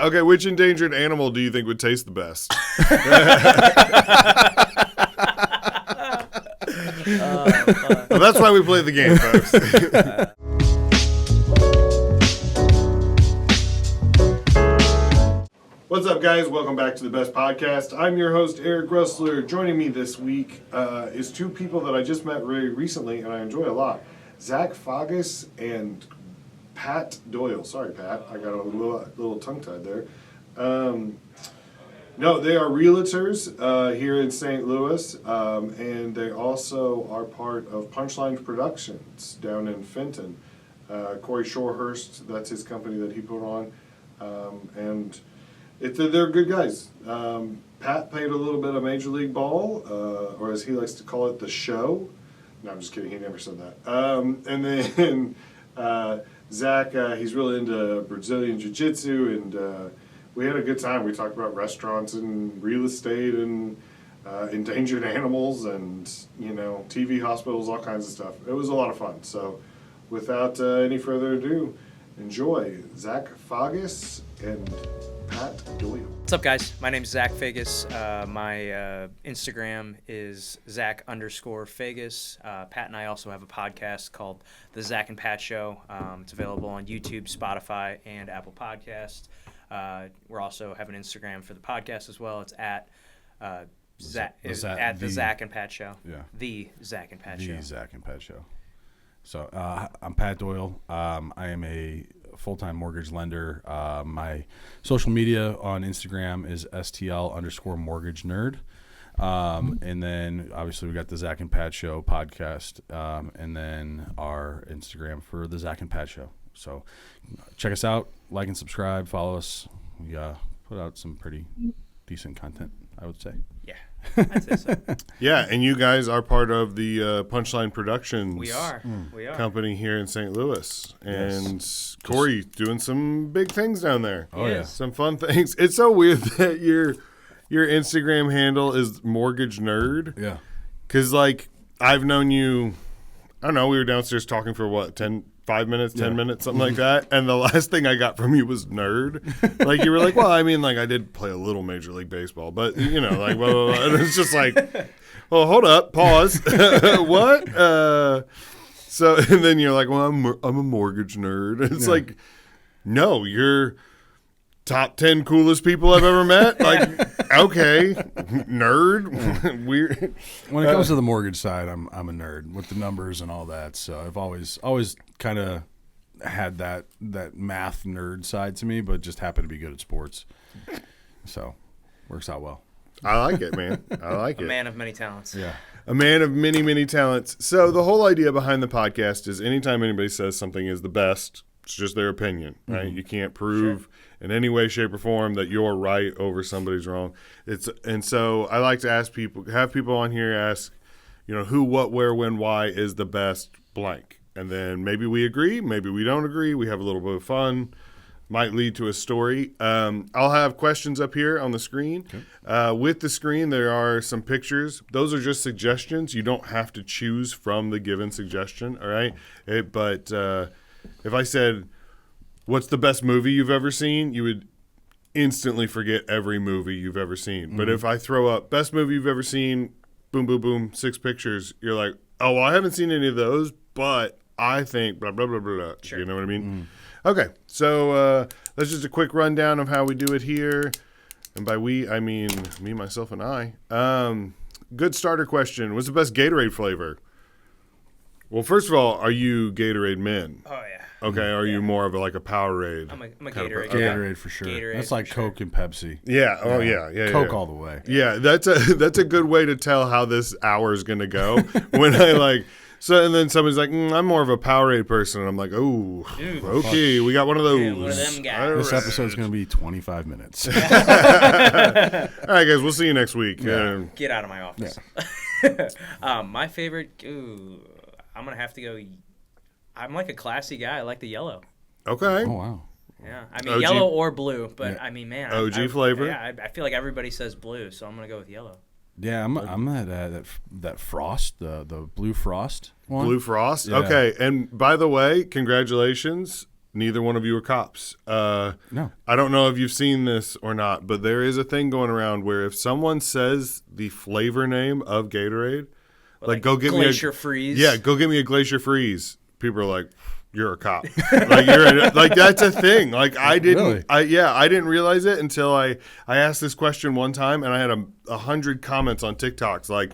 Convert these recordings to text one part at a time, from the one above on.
Okay, which endangered animal do you think would taste the best? Well, that's why we play the game, folks. What's up, guys? Welcome back to the Best Podcast. I'm your host, Eric Russler. Joining me this week is two people that I just met very recently, and I enjoy a lot. Zach Fagas and Pat Doyle. Sorry, Pat. I got a little tongue-tied there. No, they are realtors here in St. Louis, and they also are part of Punchline Productions down in Fenton. Corey Shorehurst, that's his company that he put on, and they're good guys. Pat played a little bit of Major League Ball, or as he likes to call it, the show. No, I'm just kidding. He never said that. And then Zach, he's really into Brazilian Jiu-Jitsu, and we had a good time. We talked about restaurants and real estate and endangered animals and, TV hospitals, all kinds of stuff. It was a lot of fun. So without any further ado, enjoy Zach Fagas and Pat Doyle. What's up, guys? My name's Zach Fagas. My Instagram is Zach_Fagas. Pat and I also have a podcast called The Zach and Pat Show. It's available on YouTube, Spotify, and Apple Podcasts. We're also have an Instagram for the podcast as well. It's at the Zach and Pat Show. Yeah. The Zach and Pat Show. The Zach and Pat Show. So I'm Pat Doyle. I am a full-time mortgage lender. My social media on Instagram is STL_mortgage nerd. And then obviously we got the Zach and Pat Show podcast, and then our Instagram for the Zach and Pat Show. So check us out, like and subscribe, follow us. We put out some pretty decent content, I would say. Yeah, I'd say so. Yeah, and you guys are part of the Punchline Productions. We are. Company here in St. Louis. And Yes. Corey doing some big things down there. Oh, yeah. Some fun things. It's so weird that your Instagram handle is Mortgage Nerd. Yeah. Because, I've known you, I don't know, we were downstairs talking for 5 minutes, 10 minutes, something like that. And the last thing I got from you was nerd. You were like, well, I mean, I did play a little Major League Baseball, but, blah, blah, blah. And it's just well, hold up, pause. What? So, and then you're like, well, I'm a mortgage nerd. And it's no, you're top 10 coolest people I've ever met. Okay, nerd. Weird. When it comes to the mortgage side, I'm a nerd with the numbers and all that. So I've always kind of had that math nerd side to me, but just happen to be good at sports. So works out well. I like it, man. I like it. A man of many talents. Yeah. A man of many, many talents. So the whole idea behind the podcast is anytime anybody says something is the best, it's just their opinion, right? Mm-hmm. You can't prove in any way, shape, or form that you're right over somebody's wrong. And so I like to have people on here ask, who, what, where, when, why is the best blank. And then maybe we agree, maybe we don't agree. We have a little bit of fun. Might lead to a story. I'll have questions up here on the screen. Okay. With the screen, there are some pictures. Those are just suggestions. You don't have to choose from the given suggestion, all right? But if I said, what's the best movie you've ever seen, you would instantly forget every movie you've ever seen. Mm-hmm. But if I throw up best movie you've ever seen, boom, boom, boom, 6 pictures, you're like, oh, well, I haven't seen any of those, but I think blah, blah, blah, blah, blah. Sure. You know what I mean? Mm-hmm. Okay, so that's just a quick rundown of how we do it here. And by we, I mean me, myself, and I. Good starter question. What's the best Gatorade flavor? Well, first of all, are you Gatorade men? Oh, yeah. Okay, are you more of a Powerade? I'm a Gatorade. Gatorade for sure. Gatorade that's like Coke and Pepsi. Yeah. Oh yeah. Coke all the way. Yeah, that's a good way to tell how this hour is gonna go. When I so, and then somebody's like, I'm more of a Powerade person, and I'm like, oh, okay, we got one of those. Yeah, one of them guys. This episode's gonna be 25 minutes. All right, guys, we'll see you next week. Yeah. Get out of my office. Yeah. My favorite. I'm gonna have to go. I'm like a classy guy. I like the yellow. Okay. Oh wow. Yeah, I mean OG. yellow or blue, but I mean, man, OG flavor. Yeah, I feel like everybody says blue, so I'm gonna go with yellow. Yeah, I'm at that frost, the blue frost one. Blue frost. Yeah. Okay, and by the way, congratulations. neither one of you are cops. No. I don't know if you've seen this or not, but there is a thing going around where if someone says the flavor name of Gatorade, like go get Glacier Freeze. Yeah, go get me a Glacier Freeze. People are like, you're a cop. Like that's a thing. Like I didn't, Really? I didn't realize it until I asked this question one time, and I had 100 comments on TikToks like,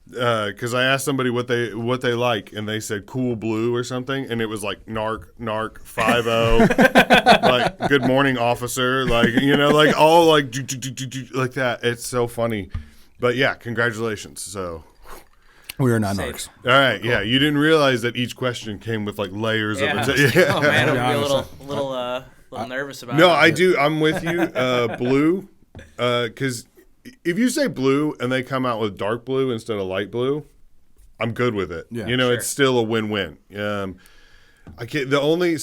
because I asked somebody what they like, and they said Cool Blue or something, and it was like narc 50, like good morning officer, like like all like like that. It's so funny, but yeah, congratulations. So. We are not Safe. narcs. All right, yeah. You didn't realize that each question came with like layers of it. Yeah. Oh man, I'm Yeah, a little nervous about it. No, I do. I'm with you. Blue, because if you say blue and they come out with dark blue instead of light blue, I'm good with it. Yeah, sure. It's still a win-win. I can't. The only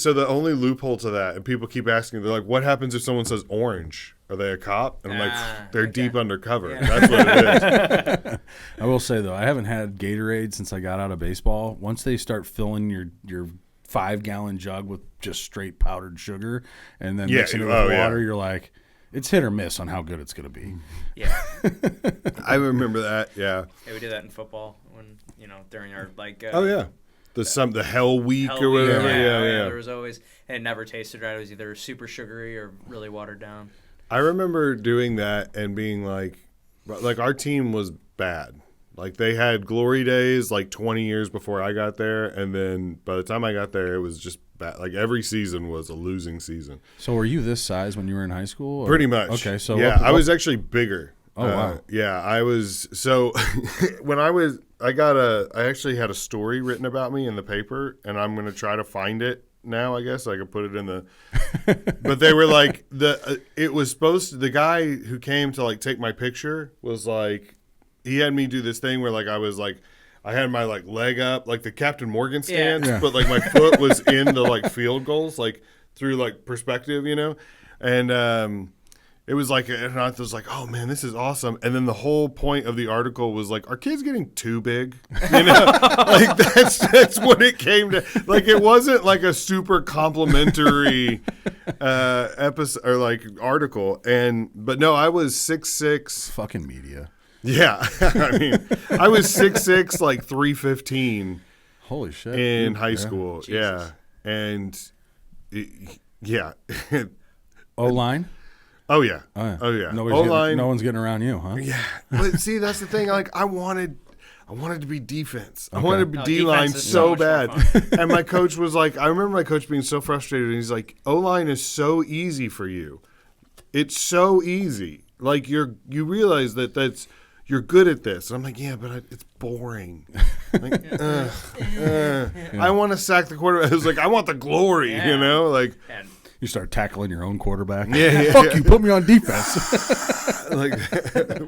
loophole to that, and people keep asking, they're like, "What happens if someone says orange? Are they a cop?" And I'm like, "They're deep undercover. Yeah. That's what it is." I will say though, I haven't had Gatorade since I got out of baseball. Once they start filling your 5-gallon jug with just straight powdered sugar and then mixing it with water, you're like, it's hit or miss on how good it's gonna be. Yeah. I remember that. Yeah. Yeah, we did that in football when during our like. Oh yeah. The Hell Week Hell or Week, whatever. yeah. There was always, and it never tasted right. It was either super sugary or really watered down. I remember doing that and being like our team was bad. Like they had glory days like 20 years before I got there, and then by the time I got there, it was just bad. Like every season was a losing season. So were you this size when you were in high school? Or? Pretty much. Okay, so yeah, I was actually bigger. Oh wow. Yeah, I was. So when I actually had a story written about me in the paper, and I'm going to try to find it now. I guess I could put it in the. But they were like it was supposed to. The guy who came to like take my picture was like, he had me do this thing where like I was like, I had my like leg up like the Captain Morgan stance, Yeah. but like my foot was in the like field goals like through like perspective, and. It was like, and I was like, oh man, this is awesome. And then the whole point of the article was like, are kids getting too big? Like that's what it came to. Like it wasn't like a super complimentary episode or like article. But no, I was 6'6". Fucking media. Yeah, I mean, I was 6'6", like 315 Holy shit. in high school. Jesus. Yeah, and yeah. O-line? Oh yeah. Oh yeah. O-line. No one's getting around you, huh? Yeah, but see, that's the thing. Like, I wanted to be defense. I Okay. wanted to be No, D-line defense is so much more bad. fun. And my coach was like, I remember my coach being so frustrated. And he's like, O-line is so easy for you. It's so easy. Like you realize you're good at this. And I'm like, yeah, but it's boring. Like, I want to sack the quarterback. I was like, I want the glory. Yeah. Like. And You start tackling your own quarterback. Yeah. Fuck you, put me on defense. Like,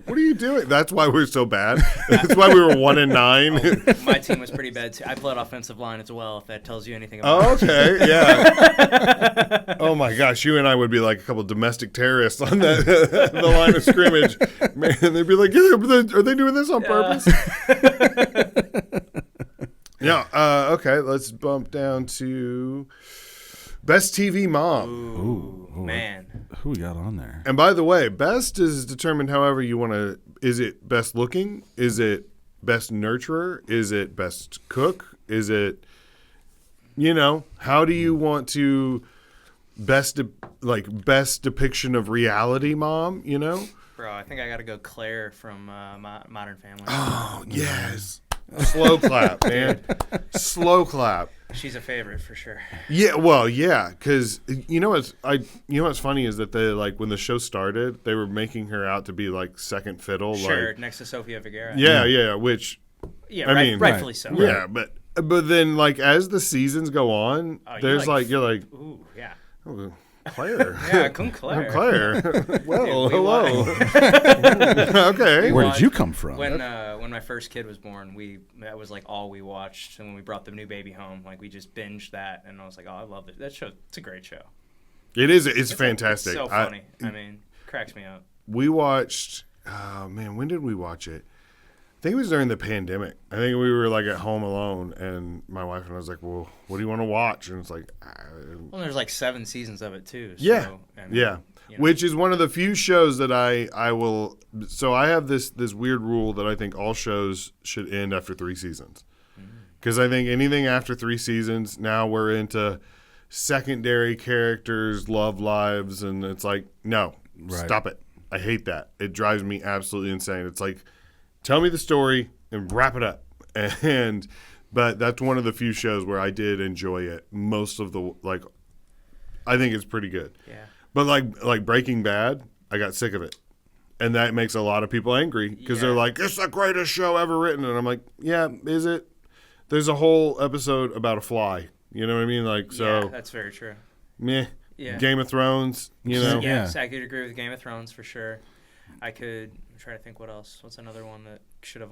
what are you doing? That's why we're so bad. That's why we were 1-9. my team was pretty bad too. I played offensive line as well. If that tells you anything about. Oh, okay, yeah. Oh my gosh, you and I would be like a couple domestic terrorists on the line of scrimmage. Man, they'd be like, yeah, are they doing this on purpose? Yeah. Okay, let's bump down to best TV mom. Ooh, man. Who we got on there? And by the way, best is determined however you want to. Is it best looking? Is it best nurturer? Is it best cook? Is it, how do you want to best depiction of reality mom, Bro, I think I got to go Claire from Modern Family. Oh, yes. Slow clap, man. Slow clap. She's a favorite for sure. Yeah, well, yeah, because what's funny is that they like when the show started, they were making her out to be like second fiddle, Sure, like next to Sofia Vergara. yeah, which Yeah, I mean, rightfully so. yeah, but then like as the seasons go on, you're you're like, ooh, yeah. oh, Claire, Yeah, come Claire. I'm Claire. Well, we hello. Okay. Where did you come from? When my first kid was born, that was like all we watched, and when we brought the new baby home, like we just binged that, and I was like, oh, I love it. That show, it's a great show. It is. It's fantastic. It's so funny. I mean, cracks me up. We watched. Oh man, when did we watch it? think it was during the pandemic. I think we were like at home alone, and my wife and I was like, "Well, what do you want to watch?" And it's like, Well, there's like 7 seasons of it too. So, yeah, and, yeah. you know. Which is one of the few shows that I will. So I have this weird rule that I think all shows should end after 3 seasons, because I think anything after 3 seasons, now we're into secondary characters, love lives, and it's like, no, stop it. I hate that. It drives me absolutely insane. It's like, tell me the story and wrap it up. But that's one of the few shows where I did enjoy it. Most of the I think it's pretty good. Yeah. But like Breaking Bad, I got sick of it, and that makes a lot of people angry because they're like, it's the greatest show ever written, and I'm like, yeah, is it? There's a whole episode about a fly. You know what I mean? Like, so Yeah, that's very true. meh. Yeah. Game of Thrones. You know. Yes, I could agree with Game of Thrones for sure. I'm trying to think what else. What's another one that should have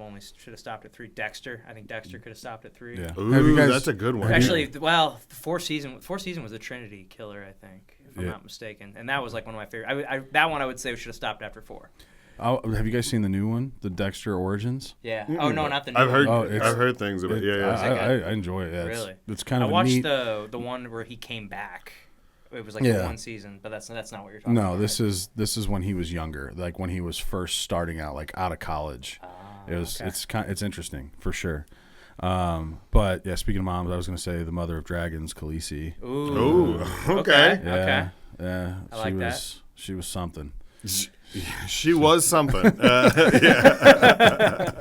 stopped at 3? Dexter. I think Dexter could have stopped at 3. Yeah. Ooh, that's a good one. Actually, well, the fourth season was a Trinity killer, I think, if I'm Yeah. not mistaken, and that was like one of my favorite. That one I would say should have stopped after 4. Oh, have you guys seen the new one, the Dexter Origins? Yeah. Oh no, not the new I've heard. one. I've heard things about. Yeah. I enjoy it. Yeah, Really? It's kind I of watched neat. the one where he came back. It was like Yeah. one season, but that's not what you're talking No, about. this is when he was younger, like when he was first starting out, like out of college. It's interesting for sure. But yeah, speaking of moms, I was gonna say the mother of dragons, Khaleesi. Ooh. Okay. Yeah, Okay. yeah. I like that. She was something. She was something. Yeah.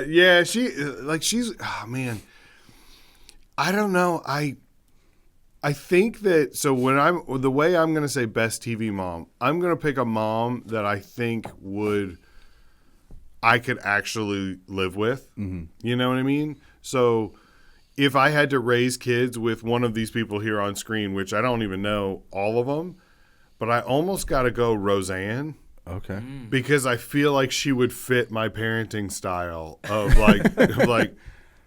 Yeah. She's. Oh man. I don't know. I think that the way I'm going to say best TV mom, I'm going to pick a mom that I think I could actually live with. Mm-hmm. You know what I mean? So if I had to raise kids with one of these people here on screen, which I don't even know all of them, but I almost got to go Roseanne. Okay. Because I feel like she would fit my parenting style of like,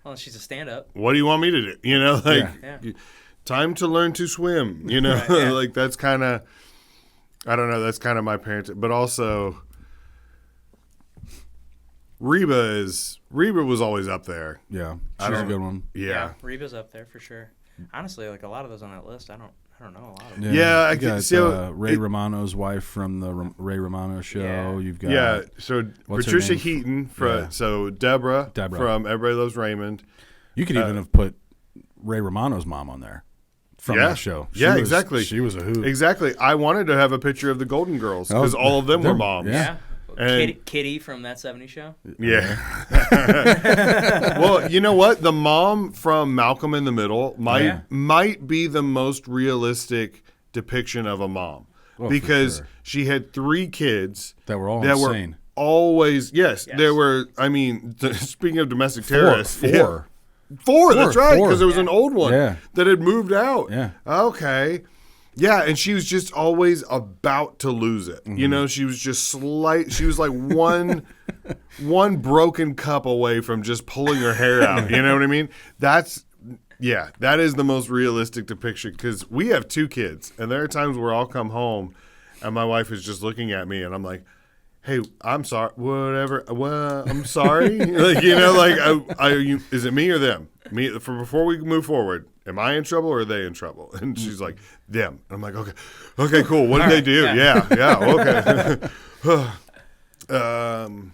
Well, she's a stand-up. what do you want me to do? You know, like, Yeah. time to learn to swim, you know, Right, yeah. like that's kind of, I don't know, that's kind of my parenting. But also, Reba was always up there. Yeah, she's a good one. Yeah. Reba's up there for sure. Honestly, like a lot of those on that list, I don't know a lot of them. Yeah, I you could got see Ray Romano's wife from the Ray Romano show. Yeah. You've got Yeah, so what's her Patricia name? Heaton, Yeah. so Deborah from Everybody Loves Raymond. You could even have put Ray Romano's mom on there from Yeah. that show. Yeah, exactly. She was a hoot. Exactly. I wanted to have a picture of the Golden Girls because all of them were moms. Yeah. And- Kitty from That 70s Show. Yeah. Well, you know what? The mom from Malcolm in the Middle might be the most realistic depiction of a mom Oh, for because sure. she had 3 kids That were all that insane. were always Yes. there were. I mean, speaking of domestic terrorists, Four. Four, that's right, four. because there was an old one Yeah. that had moved out. Yeah. Okay. Yeah, and she was just always about to lose it. You know, she was just she was like one broken cup away from just pulling her hair out. You know what I mean? That is the most realistic depiction because we have 2 kids, and there are times where I'll come home and my wife is just looking at me and I'm like, hey, I'm sorry, whatever. Well, I'm sorry. Like, you know, like, is it me or them? Me before we move forward. Am I in trouble or are they in trouble? And she's like, them. And I'm like, okay, cool. What did they do? Yeah, okay.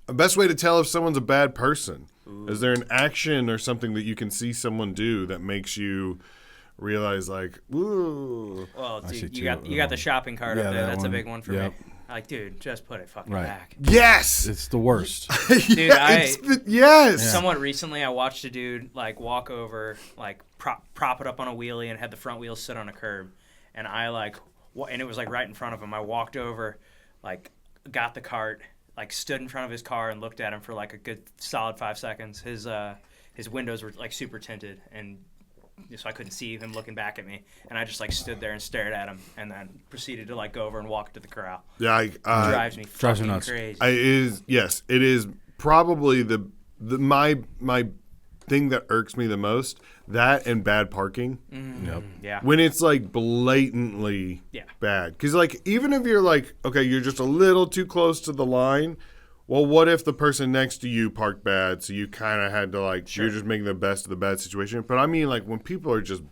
Best way to tell if someone's a bad person. Ooh. Is there an action or something that you can see someone do that makes you realize, like, ooh? Well, dude, you got the shopping cart up there. That's a big one for me. Like, dude, just put it fucking back. Yes, it's the worst. Dude, yes. Somewhat recently, I watched a dude like walk over, like prop it up on a wheelie, and had the front wheels sit on a curb, and and it was like right in front of him. I walked over, like got the cart, like stood in front of his car and looked at him for like a good solid 5 seconds. His windows were like super tinted and. So I couldn't see him looking back at me, and I just like stood there and stared at him, and then proceeded to like go over and walk to the corral. Yeah, it drives me fucking nuts. crazy. It is probably my thing that irks me the most. That and bad parking. Yep. Yeah. When it's like blatantly bad, because like even if you're like, okay, you're just a little too close to the line, well, what if the person next to you parked bad, so you kind of had to like, Sure. you're just making the best of the bad situation. But I mean, like when people are just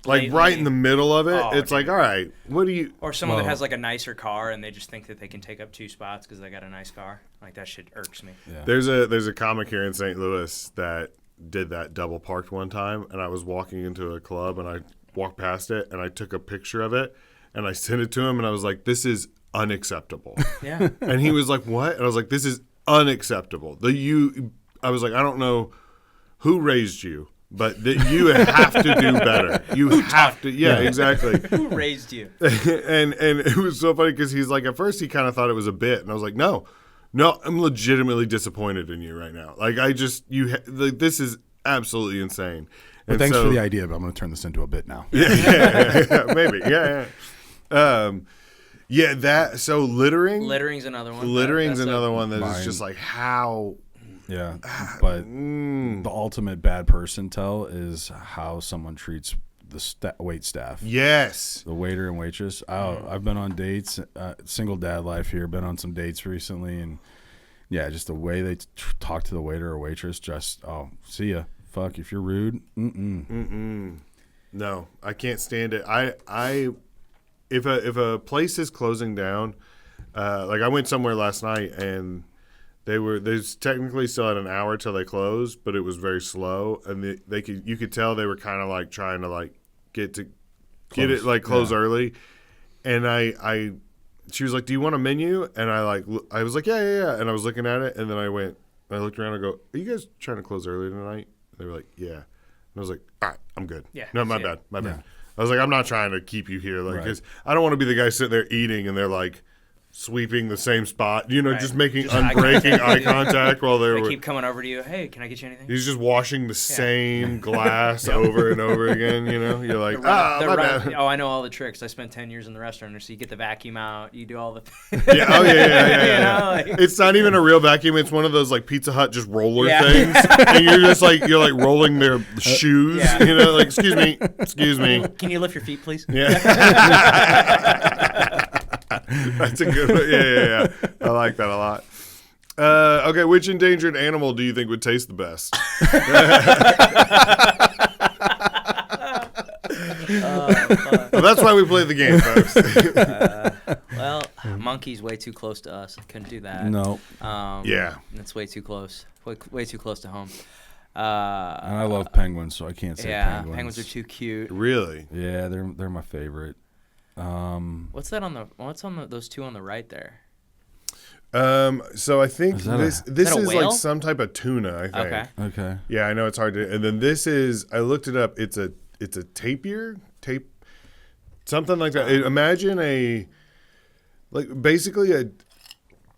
like right blatantly- in the middle of it, Oh, it's like, dude. all right, what do you? Or someone that Well- has like a nicer car and they just think that they can take up 2 spots because they got a nice car. Like that shit irks me. Yeah. There's a comic here in St. Louis that did that double parked one time, and I was walking into a club and I walked past it and I took a picture of it and I sent it to him and I was like, this is unacceptable. Yeah. And he was like, what? And I was like, this is unacceptable. I was like, I don't know who raised you, but that you have to do better. You have to. Yeah, exactly. Who raised you? and it was so funny because he's like, at first he kind of thought it was a bit, and I was like, no, I'm legitimately disappointed in you right now. Like this is absolutely insane. But And thanks so- for the idea, but I'm going to turn this into a bit now. yeah, maybe, yeah. That so littering. Littering's another one. Littering's That's another one that is mine. just like how. Yeah, but the ultimate bad person tell is how someone treats the wait staff. Yes. The waiter and waitress. I've been on dates, single dad life here. Been on some dates recently, and yeah, just the way they talk to the waiter or waitress. Just see ya. Fuck if you're rude. No, I can't stand it. If a place is closing down, like I went somewhere last night and they technically still had an hour till they closed, but it was very slow, and you could tell they were kind of like trying to like get it like close early, and she was like, do you want a menu? And I was like, yeah, and I was looking at it, and then I looked around and go, are you guys trying to close early tonight? And they were like, yeah. And I was like, all right, I'm good. Yeah, No, my see bad. ya. Yeah. I was like, I'm not trying to keep you here. Like, Right. 'cause I don't want to be the guy sitting there eating and they're like sweeping the same spot, Right. just making Just eye unbreaking contact. eye contact while They they're. keep coming over to you. Hey, can I get you anything? He's just washing the same glass over and over again. You're like, They're my running- bad. Oh, I know all the tricks. I spent 10 years in the restaurant, so you get the vacuum out, you do all the. Yeah, oh yeah. You know, like- It's not even a real vacuum. It's one of those like Pizza Hut just roller Yeah. things, and you're like rolling their shoes. Yeah. Like excuse me. Can you lift your feet, please? Yeah. That's a good one. Yeah. I like that a lot. Okay, which endangered animal do you think would taste the best? Well, that's why we play the game, folks. Well, monkey's way too close to us. I couldn't do that. No, Yeah. That's way too close. Way too close to home. and I love penguins, so I can't say Yeah, penguins. penguins are too cute. Really? Yeah, they're my favorite. What's those two on the right there? So I think Is that this that a is whale? like some type of tuna, I think. Okay. Okay. Yeah, I know it's hard to. And then this is, I looked it up. It's a tapir, something like that. Imagine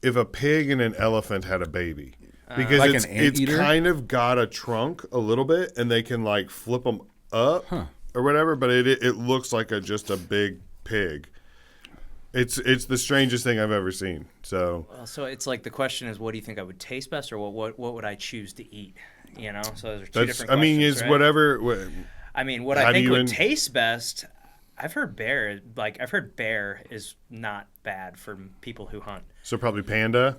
if a pig and an elephant had a baby, because Like it's an anteater? kind of got a trunk a little bit, and they can like flip them up or whatever. But it looks like just a big pig. It's the strangest thing I've ever seen. So Well, so it's like the question is, what do you think I would taste best, or what would I choose to eat? So those are two different. I mean, questions, it's right? whatever. I mean, what How I do think you would in- taste best. I've heard bear is not bad for people who hunt. So probably panda.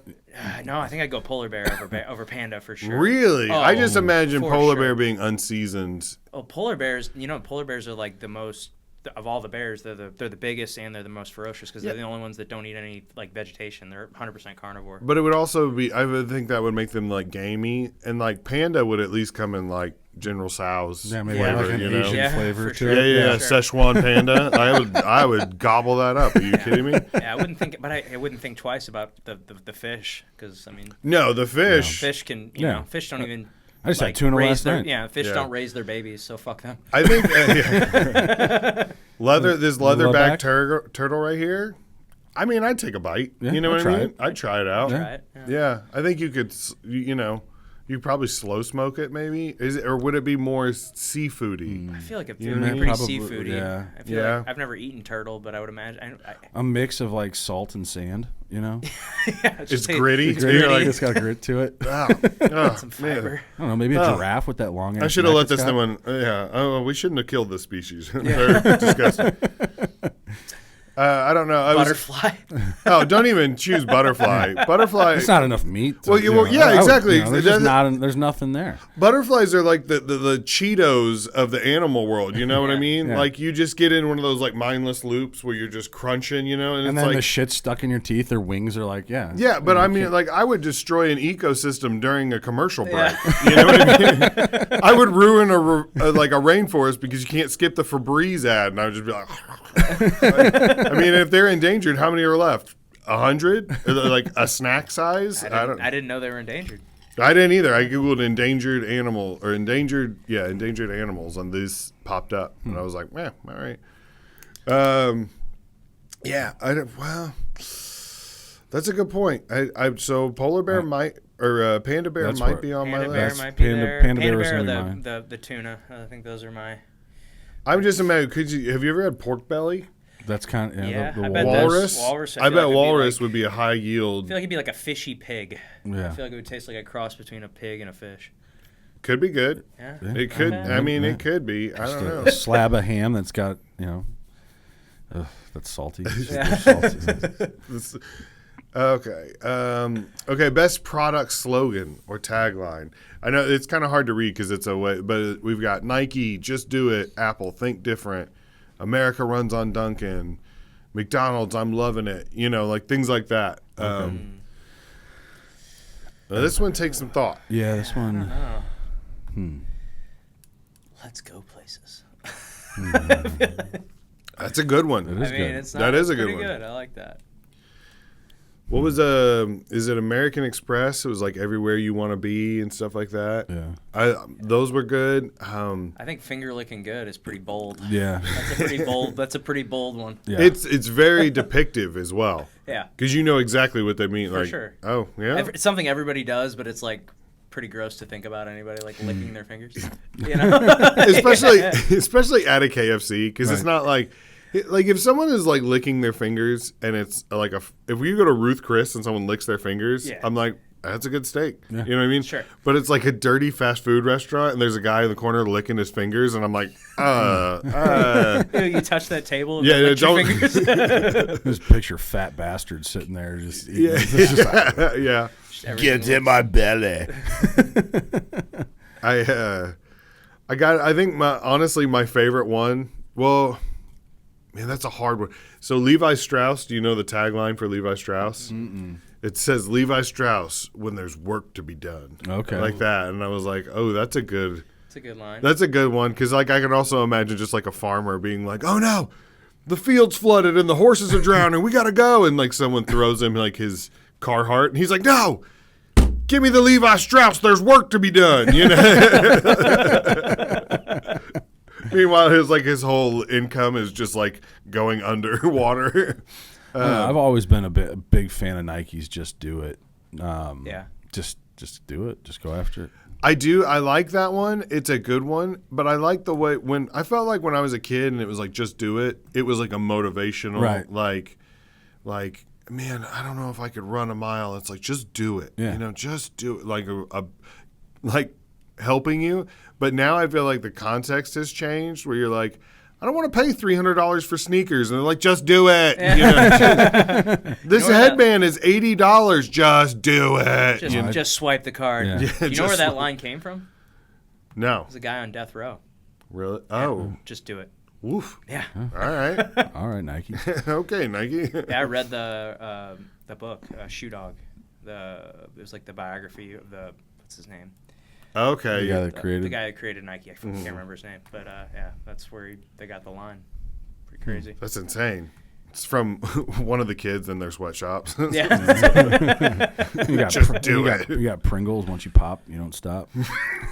No, I think I'd go polar bear over panda for sure. Really? I just imagine for polar sure. bear being unseasoned. Oh, polar bears! Polar bears are like the most of all the bears. They're the biggest and they're the most ferocious because they're the only ones that don't eat any like vegetation. They're 100% carnivore. But it would also be, I would think that would make them like gamey, and like panda would at least come in like General Tso's Yeah, maybe flavor, like an you know? Asian Yeah, flavor for to sure. it. Yeah, Sure. Szechuan panda. I would gobble that up. Are you kidding me? Yeah, I wouldn't think, but I wouldn't think twice about the fish because I mean, No, the fish. fish can Yeah. Fish don't even. I just had like, tuna raise last their, night. Yeah, fish Yeah. don't raise their babies, so fuck them. I think this leatherback Leatherback? turtle right here. I mean, I'd take a bite. Yeah, you know I'd what I try mean? it. I'd try it out. Yeah. Right? Yeah, I think you could. You'd probably slow smoke it, maybe. Or would it be more seafoody? I feel like it You would know be what I pretty mean? Probably, seafoody. yeah. I feel Yeah. like I've never eaten turtle, but I would imagine. A mix of like salt and sand, Yeah, It's gritty. It's You're like, it's got grit to it. oh, some man. fiber. I don't know, maybe a giraffe with that long. I should have let this one. Yeah. Oh, we shouldn't have killed this species. They're disgusting. I don't know. Butterfly. Oh, don't even choose butterfly. Butterfly. It's not enough meat. Well, exactly. There's just there's nothing there. Butterflies are like the Cheetos of the animal world. You know what I mean? Yeah. Like you just get in one of those like mindless loops where you're just crunching, and And it's then like the shit's stuck in your teeth. Their wings are like, yeah. But I mean, like I would destroy an ecosystem during a commercial break. You know what I mean? I would ruin a rainforest because you can't skip the Febreze ad, and I would just be like. I mean, if they're endangered, how many are left? 100? Like a snack size? I didn't know they were endangered. I didn't either. I googled endangered animals, and this popped up, and I was like, all right. Yeah, well, that's a good point. So polar bear panda bear might be on my list. Might be there. Panda bear was or gonna be the tuna. I think those are my. I'm just imagining. Have you ever had pork belly? That's kind of the I bet walrus. Walrus. I bet walrus would be a high yield. I feel like it'd be like a fishy pig. Yeah. I feel like it would taste like a cross between a pig and a fish. Could be good. Yeah. It could. Okay. I mean, it could be. I don't know. A slab of ham that's got that's salty. Yeah. Salty. Okay. Okay. Best product slogan or tagline. I know it's kind of hard to read because it's a way, but we've got Nike, just do it. Apple, think different. America runs on Dunkin'. McDonald's, I'm loving it. Like things like that. Now this one takes some thought. Yeah, this one. Let's go places. That's a good one. It is good. It's not, That is a pretty good one. good. I like that. What was is it American Express? It was like everywhere you want to be and stuff like that. Yeah. Those were good. I think finger licking good is pretty bold. Yeah. That's a pretty bold. That's a pretty bold one. Yeah. It's very depictive as well. Yeah. Because you know exactly what they mean. For like, sure. Oh yeah. It's something everybody does, but it's like pretty gross to think about anybody like licking their fingers. You know. especially at a KFC because it's Right. not like if someone is like licking their fingers and it's like if you go to Ruth Chris and someone licks their fingers, Yeah. I'm like. That's a good steak. Yeah. You know what I mean? Sure. But it's like a dirty fast food restaurant, and there's a guy in the corner licking his fingers, and I'm like, You touch that table. And Yeah, then lick your don't- fingers. Just picture fat bastard sitting there just eating. Yeah. It's just like, yeah. Everything looks- my belly. I think honestly my favorite one. Well, man, that's a hard one. So Levi Strauss. Do you know the tagline for Levi Strauss? It says Levi Strauss when there's work to be done. Okay. Like that, and I was like, oh, that's a good. It's a good line. That's a good one because like I can also imagine just like a farmer being like, oh no, the field's flooded and the horses are drowning. We gotta go, and like someone throws him like his Carhartt, and he's like, no. Give me the Levi Strauss. There's work to be done. You know. Meanwhile, his whole income is just like going underwater. I've always been a big fan of Nike's. Just do it. Yeah. Just do it. Just go after it. I do. I like that one. It's a good one. But I like the way when I felt like when I was a kid and it was like just do it. It was like a motivational, Right. like man, I don't know if I could run a mile. It's like just do it. Yeah. You know, just do it. Like helping you. But now I feel like the context has changed where you're like, I don't want to pay $300 for sneakers, and they're like, just do it. You know? This headband is $80. Just do it. Just swipe the card. Yeah. Do you know where just- that line came from? No, There's a guy on death row. really. Oh, Just do it. woof. Yeah. All right. All right, Nike. Okay, Nike. Yeah, I read the book, Shoe Dog. It was like the biography of what's his name? Okay. The guy Yeah. that created. The guy who created Nike. I can't remember his name, but yeah, that's where they got the line. Pretty crazy. That's insane. It's from one of the kids in their sweatshops. Yeah. You got, Just do it. You got Pringles. Once you pop, you don't stop.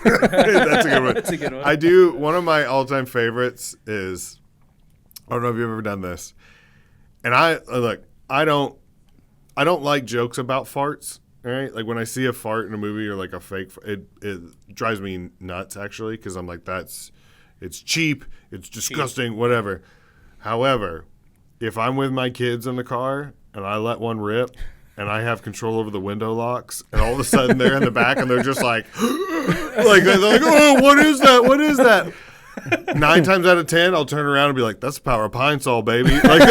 That's a good one. That's a good one. I do. One of my all-time favorites is, I don't know if you've ever done this, and I don't like jokes about farts. Right? Like when I see a fart in a movie or like a fake, it drives me nuts actually because I'm like, it's cheap, it's disgusting, whatever. However, if I'm with my kids in the car and I let one rip and I have control over the window locks and all of a sudden they're in the back and they're just like, they're like, oh, what is that? What is that? 9 times out of 10, I'll turn around and be like, "That's the power of Pine Sol, baby." Like,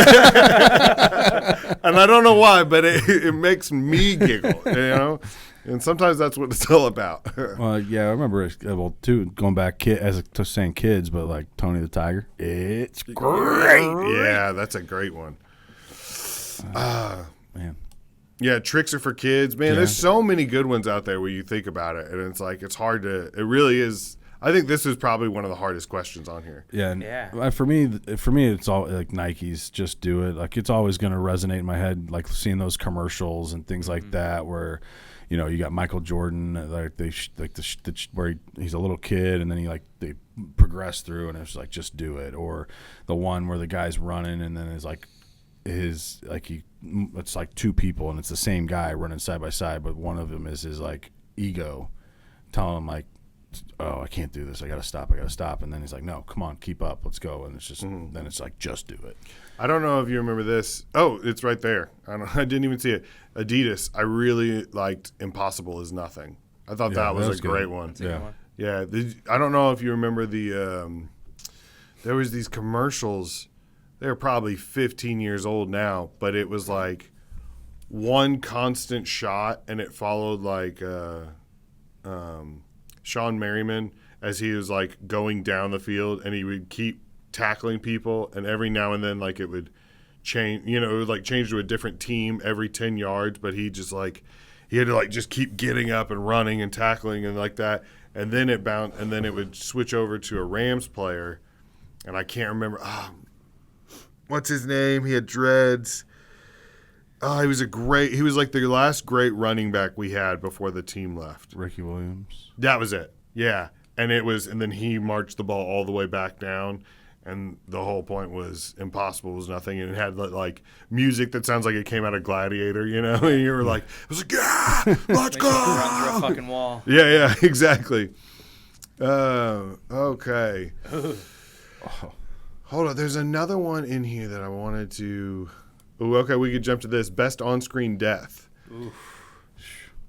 and I don't know why, but it makes me giggle, you know. And sometimes that's what it's all about. Well, yeah, I remember. Well, too, going back as to saying kids, but like Tony the Tiger, it's great. Yeah, that's a great one. Man. Yeah, tricks are for kids, man. Yeah. There's so many good ones out there where you think about it, and it's like it's hard to. It really is. I think this is probably one of the hardest questions on here. Yeah, and Yeah. For me, it's all like Nike's "Just Do It." Like it's always going to resonate in my head, like seeing those commercials and things like that, where, you know, you got Michael Jordan, like where he's a little kid, and then they progress through, and it's like "Just Do It," or the one where the guy's running, and then it's like two people, and it's the same guy running side by side, but one of them is his like ego, telling him like, "Oh, I can't do this. I gotta stop. And then he's like, "No, come on, keep up. Let's go." And it's just then it's like, "Just do it." I don't know if you remember this. Oh, it's right there. I didn't even see it. Adidas. I really liked "Impossible Is Nothing." I thought that was a good. great one. That's a good one. Yeah, I don't know if you remember there was these commercials. They're probably 15 years old now, but it was like one constant shot, and it followed like Sean Merriman as he was like going down the field, and he would keep tackling people, and every now and then like it would change. You know, it would like change to a different team every 10 yards, but he had to like just keep getting up and running and tackling and like that, and then it bounced, and then it would switch over to a Rams player, and I can't remember. What's his name? He had dreads. Oh, he was like the last great running back we had before the team left. Ricky Williams. That was it. Yeah. And then he marched the ball all the way back down, and the whole point was "Impossible Was Nothing," and it had like music that sounds like it came out of Gladiator, you know? And you were like, it was like, "Yeah, let's go." Run through a fucking wall. Yeah, exactly. Okay. Hold on, there's another one in here that I wanted to. Ooh, okay, we could jump to this. Best on-screen death.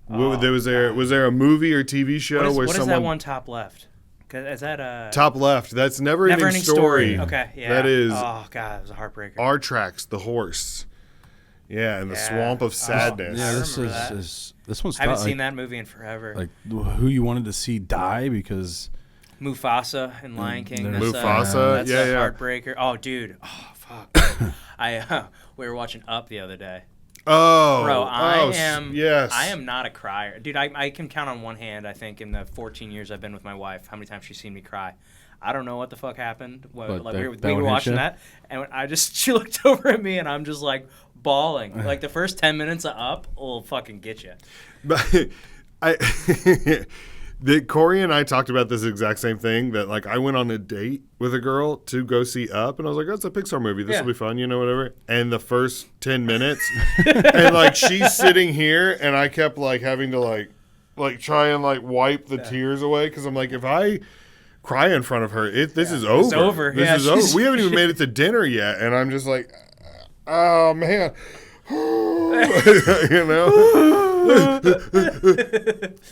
Was there a movie or TV show What is that one top left? 'Cause is that a top left? That's Never Ending Story. Okay, yeah. That is. Oh god, it was a heartbreaker. R-Trax, the horse. Yeah, and the Yeah. Swamp of Sadness. I this remember that. this one's I haven't tough, seen that movie in forever. Like who you wanted to see die because Mufasa and Lion King. there's- Mufasa, That's yeah, a yeah. heartbreaker. Oh, dude. Oh, fuck. We were watching Up the other day. Oh, Bro, yes. I am not a crier. Dude, I can count on one hand, I think, in the 14 years I've been with my wife, how many times she's seen me cry. I don't know what the fuck happened. But Like, that we one were hit watching you? that, and she looked over at me, and I'm just like bawling. Like the first 10 minutes of Up will fucking get you. But Corey and I talked about this exact same thing, that like I went on a date with a girl to go see Up, and I was like, "That's a Pixar movie. This will be fun, you know, whatever." And the first 10 minutes, and like she's sitting here, and I kept like having to like try and like wipe the tears away, because I'm like, if I cry in front of her, this is over. It's over. This Yeah, is over. We haven't even made it to dinner yet, and I'm just like, oh man. You know.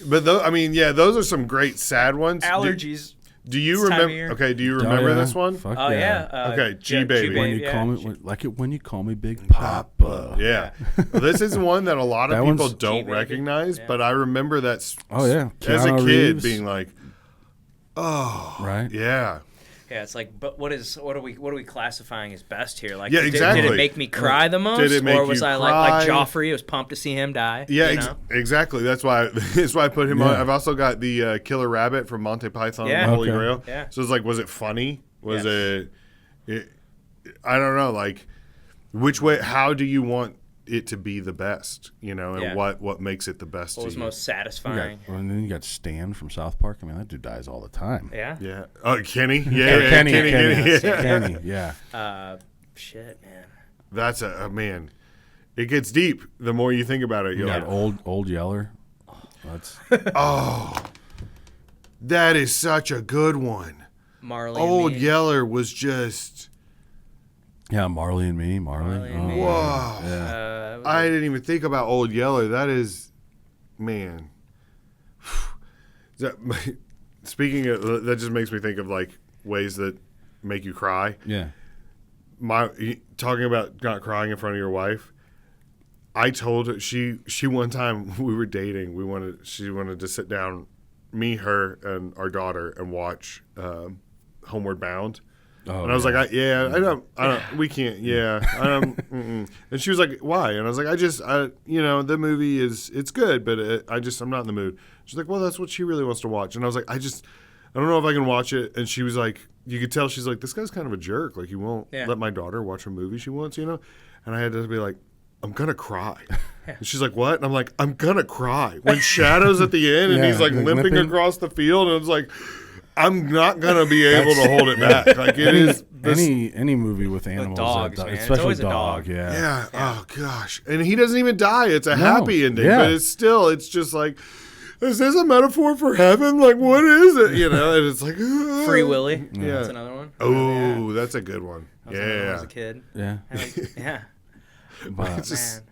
But those are some great sad ones. Allergies. Do you This time of remember? year. Okay, do you Oh, remember yeah. this one? Fuck Oh, yeah. Okay, G-Baby. When you yeah. call me when you call me Big Papa. Yeah. Well, this is one that a lot of That people one's- don't G-Baby. recognize, Yeah. but I remember that Oh yeah. as a Keanu kid Reeves, being like, oh, right. yeah. Yeah, it's like, but what are we classifying as best here? Like, Yeah, did exactly. it make me cry the most, Did it make or was you I like cry? Joffrey? I was pumped to see him die. Yeah, you know? exactly. That's why I put him on. Yeah. I've also got the Killer Rabbit from Monty Python, Yeah. and the Holy Okay. Grail. Yeah. So it's like, was it funny? Was Yeah. it? I don't know. Like, which way? How do you want it to be the best? You know, and Yeah. what makes it the best? What to was you? most satisfying? And then you got Stan from South Park. I mean, that dude dies all the time. Yeah. Yeah. Oh, Kenny. Yeah, Kenny. yeah. Kenny. Yeah. Shit, man. That's a man. It gets deep the more you think about it. You You're got like, old Yeller. That's oh, that is such a good one. Marley. Old and me. Yeller was just. yeah. Marley and me. Marley. Marley and me. Whoa. Yeah. It was I didn't even think about Old Yeller. That is, man. Speaking of, that just makes me think of like ways that make you cry. Yeah. Talking about not crying in front of your wife. I told her she one time we were dating. She wanted to sit down, me, her, and our daughter, and watch Homeward Bound. Oh, and I was like, I don't, we can't, I don't, and she was like, why? And I was like, the movie it's good, but I'm not in the mood. She's like, well, that's what she really wants to watch. And I was like, I don't know if I can watch it. And she was like, you could tell she's like, this guy's kind of a jerk. Like, he won't let my daughter watch a movie she wants, And I had to be like, I'm going to cry. And she's like, what? And I'm like, I'm going to cry. When Shadow's at the end and he's like limping across the field, and it's like, I'm not going to be able to hold it back. Like, it is. Any movie with animals. Dogs, man. Especially It's always a dog. dog. Yeah. Oh, gosh. And he doesn't even die. It's a happy ending. Yeah. But it's just like, is this a metaphor for heaven? Like, what is it? And it's like, Free Willy. Yeah. That's another one. Oh, that's a good one. That was another one as a kid. Yeah. Yeah. But It's just-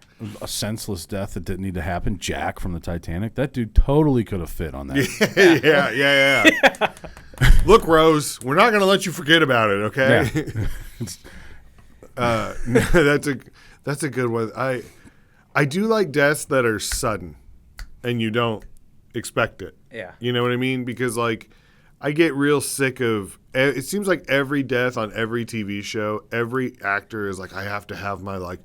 a senseless death that didn't need to happen. Jack from the Titanic. That dude totally could have fit on that. Yeah. Look, Rose, we're not going to let you forget about it, okay? That's a good one. I do like deaths that are sudden and you don't expect it. Yeah. You know what I mean? Because, like, I get real sick of it. Seems like every death on every TV show, every actor is like, I have to have my, like,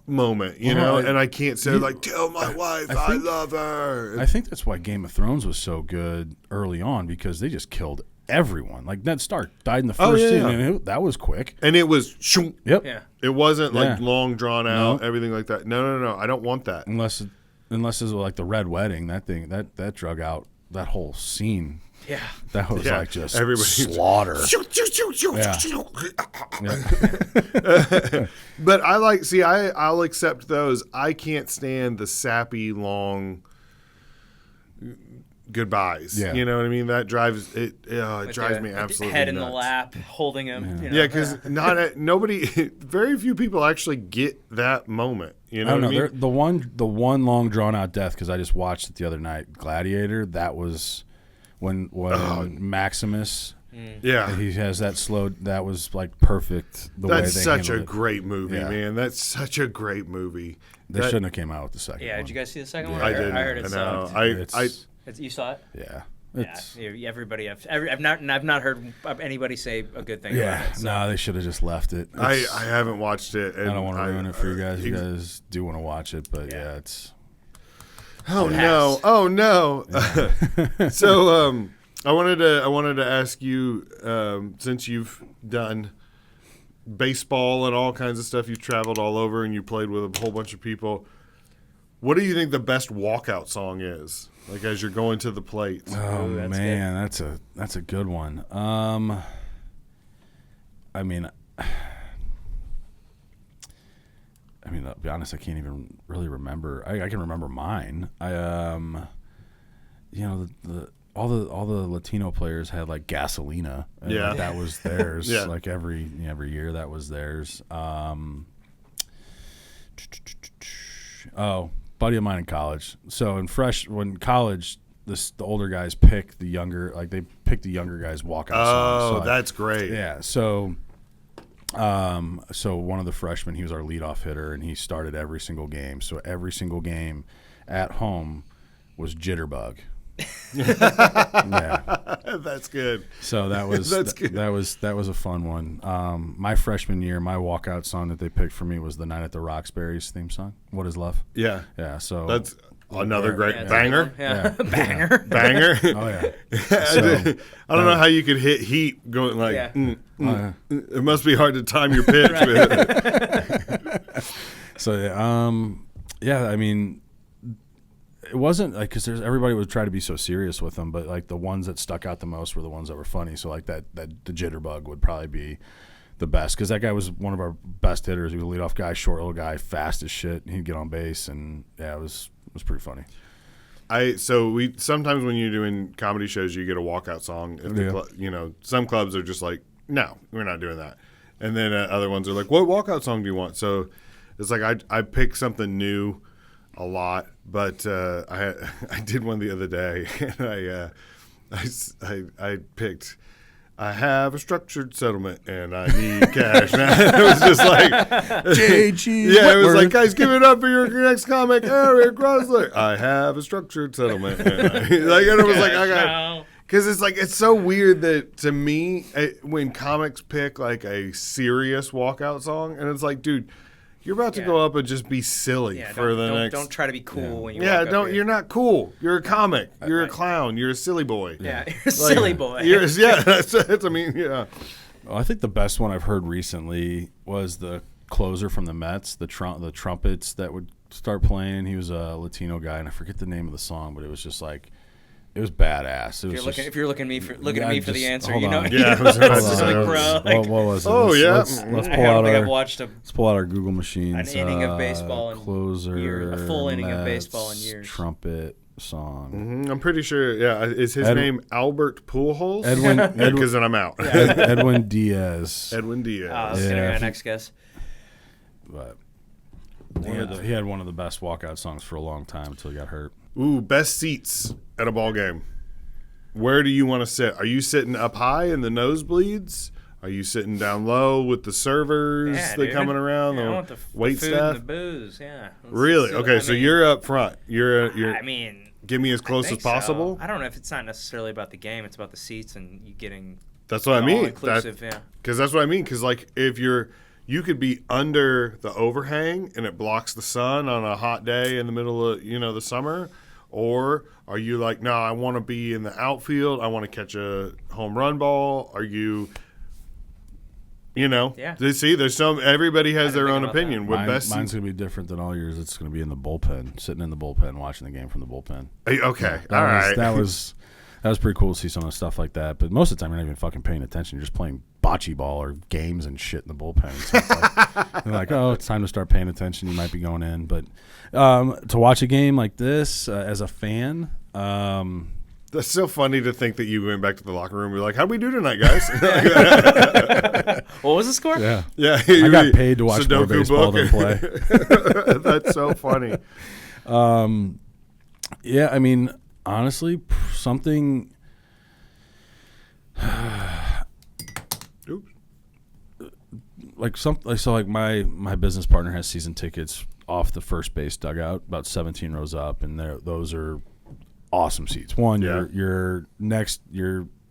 moment, and I can't say, like, tell my wife I love her. I think that's why Game of Thrones was so good early on, because they just killed everyone. Like, Ned Stark died in the first season, and that was quick. And it was, shoom. Yep. Yeah. It wasn't, like, Yeah. long, drawn out, No. everything like that. No. I don't want that. Unless it's like the Red Wedding, that drug out that whole scene. Yeah. That was Yeah. like just Everybody- slaughter. Yeah. Yeah. But I'll accept those. I can't stand the sappy, long goodbyes. Yeah. You know what I mean? That drives it. It With drives the me absolutely head in nuts. the lap, holding him. Yeah, because nobody, very few people actually get that moment. You know I don't what I know. mean? The one long drawn out death, because I just watched it the other night. Gladiator. That was when Maximus. Yeah. He has that slow. That was like perfect. That's such a handled it. great movie, Yeah. man. That's such a great movie. They shouldn't have came out with the second Yeah. one. Did you guys see the second one? I didn't. I heard it No, sucked. You saw it? Yeah. Yeah. Everybody. I've not heard anybody say a good thing Yeah. about it. So. No, they should have just left it. I It's- haven't watched it. And I don't want to ruin it for you guys. You guys do want to watch it, but yeah, it's. Oh no! So I wanted to ask you, since you've done baseball and all kinds of stuff, you've traveled all over and you played with a whole bunch of people. What do you think the best walkout song is? Like, as you're going to the plate. Oh that's man, that's a good one. I mean, to be honest, I can't even really remember. I can remember mine. All the Latino players had like Gasolina. And, Yeah. like, that was theirs. Yeah. Like every year that was theirs. Buddy of mine in college. So when college, the older guys pick the younger, like they pick the younger guys walkout songs. Oh, So, that's great. yeah. So one of the freshmen, he was our leadoff hitter, and he started every single game. So every single game at home was Jitterbug. Yeah. That's good. So that was That's good. that was a fun one. My freshman year, my walkout song that they picked for me was the Night at the Roxbury's theme song. What is love? Yeah. Yeah. So That's another great Yeah, banger. Yeah. Yeah. Banger. Banger. Oh yeah. I don't know how you could hit heat going like. Yeah. It must be hard to time your pitch. So yeah. I mean, it wasn't like because everybody would try to be so serious with them, but like the ones that stuck out the most were the ones that were funny. So like the Jitterbug would probably be the best because that guy was one of our best hitters. He was a leadoff guy, short little guy, fast as shit. He'd get on base, and yeah, it was pretty funny. We sometimes when you're doing comedy shows, you get a walkout song. If the some clubs are just like, no, we're not doing that, and then other ones are like, what walkout song do you want? So it's like I pick something new a lot, but I did one the other day, and I picked. I have a structured settlement and I need cash. Man, it was just like JG. Yeah, it was like, guys, give it up for your next comic, Eric Rosler. I have a structured settlement. And it was like, I got. Because it's like, it's so weird that to me, when comics pick like a serious walkout song, and it's like, dude, you're about to go up and just be silly for the next. Don't try to be cool when you walk up here. You're not cool. You're a comic. You're a clown. You're a silly boy. Yeah, you're a silly boy. That's I mean, yeah. Well, I think the best one I've heard recently was the closer from the Mets, the trumpets that would start playing. He was a Latino guy, and I forget the name of the song, but it was just like. It was badass. If you're looking at me for the answer, you know. Yeah, what was it? Oh, let's pull out our Google An machines. inning of baseball Closer. a full inning of Mets, baseball in years. Trumpet song. I'm pretty sure. Yeah, is his name Albert Pujols? Edwin. Because then I'm out. Edwin Diaz. Edwin Diaz. That's gonna be my next guess. But he had one of the best walkout songs for a long time until he got hurt. Ooh, best seats at a ball game. Where do you want to sit? Are you sitting up high in the nosebleeds? Are you sitting down low with the servers coming around? I the want the wait food staff? and the booze, yeah. Really? Okay, so you're up front. You're. I mean, give me as close as possible. I don't know if it's not necessarily about the game. It's about the seats and you getting. That's what I mean. Inclusive, yeah. Because that's what I mean. Because like if you could be under the overhang and it blocks the sun on a hot day in the middle of the summer, or are you like, no, I want to be in the outfield. I want to catch a home run ball. Are you? Yeah. See, everybody has their own opinion. Mine's going to be different than all yours. It's going to be in the bullpen, sitting in the bullpen, watching the game from the bullpen. Okay, all right. That was pretty cool to see some of the stuff like that. But most of the time, you're not even fucking paying attention. You're just playing bocce ball or games and shit in the bullpen. So it's like, you're like, oh, it's time to start paying attention. You might be going in. But to watch a game like this as a fan, that's so funny to think that you went back to the locker room and were like, how'd we do tonight, guys? What was the score? Yeah. I got paid to watch more Sudoku baseball than play. That's so funny. Yeah, I mean, honestly, something. Like my business partner has season tickets off the first base dugout, about 17 rows up, and those are awesome seats. One, you're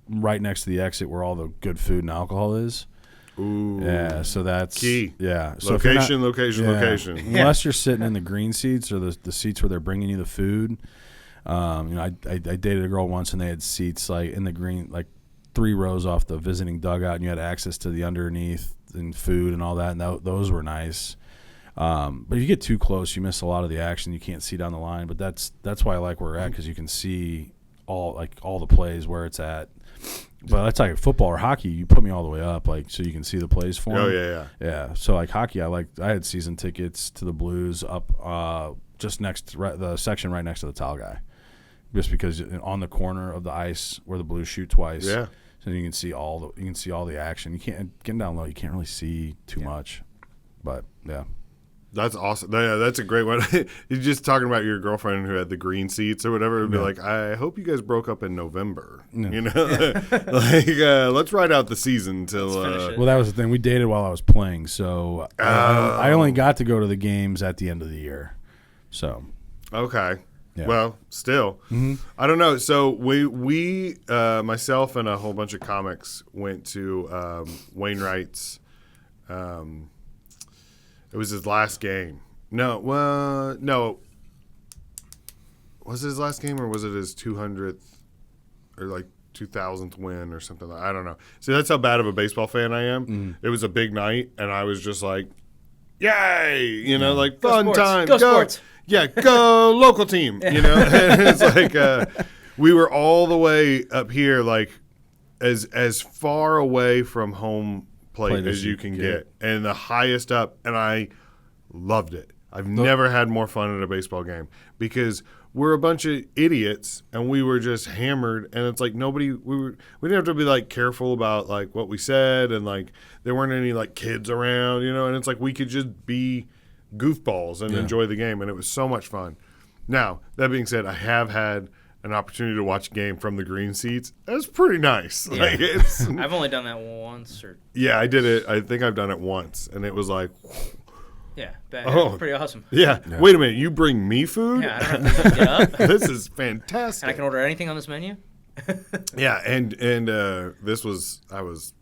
right next to the exit where all the good food and alcohol is. Ooh. Yeah, so that's key. Yeah. So location. Unless you're sitting in the green seats or the seats where they're bringing you the food. I dated a girl once and they had seats like in the green, like 3 rows off the visiting dugout, and you had access to the underneath and food and all that, and those were nice. But if you get too close, you miss a lot of the action. You can't see down the line. But that's why I like where we're at, because you can see all the plays where it's at. But that's like football or hockey. You put me all the way up, like, so you can see the plays for me. Oh yeah. So like hockey, I had season tickets to the Blues up just the section right next to the towel guy, just because on the corner of the ice where the Blues shoot twice. Yeah. So you can see all the action. You can't get down low. You can't really see too much. But yeah. That's awesome. Yeah, that's a great one. You're just talking about your girlfriend who had the green seats or whatever. It'd be like, I hope you guys broke up in November. Yeah. Let's ride out the season till. Well, that was the thing. We dated while I was playing, so I only got to go to the games at the end of the year. So. Okay. Yeah. Well, still, I don't know. So we myself and a whole bunch of comics went to Wainwright's. It was his last game. No. Was it his last game or was it his 200th or like 2000th win or something? I don't know. See, that's how bad of a baseball fan I am. It was a big night, and I was just like, yay! Like fun sports. time. Go sports. Yeah, go local team. And it's like we were all the way up here, like as far away from home plate as you can get, and the highest up, and I loved it. I've never had more fun at a baseball game because we're a bunch of idiots and we were just hammered, and it's like we didn't have to be like careful about like what we said, and like there weren't any like kids around, and it's like we could just be goofballs and enjoy the game, and it was so much fun. Now, that being said, I have had an opportunity to watch a game from the green seats, that's pretty nice. Yeah. Like, it's, I've only done that once, or yeah, I did it. I think I've done it once, and it was like, oh, pretty awesome. yeah. Wait a minute, you bring me food? Yeah, I don't have to get up, This is fantastic. and I can order anything on this menu. Yeah, and this was I was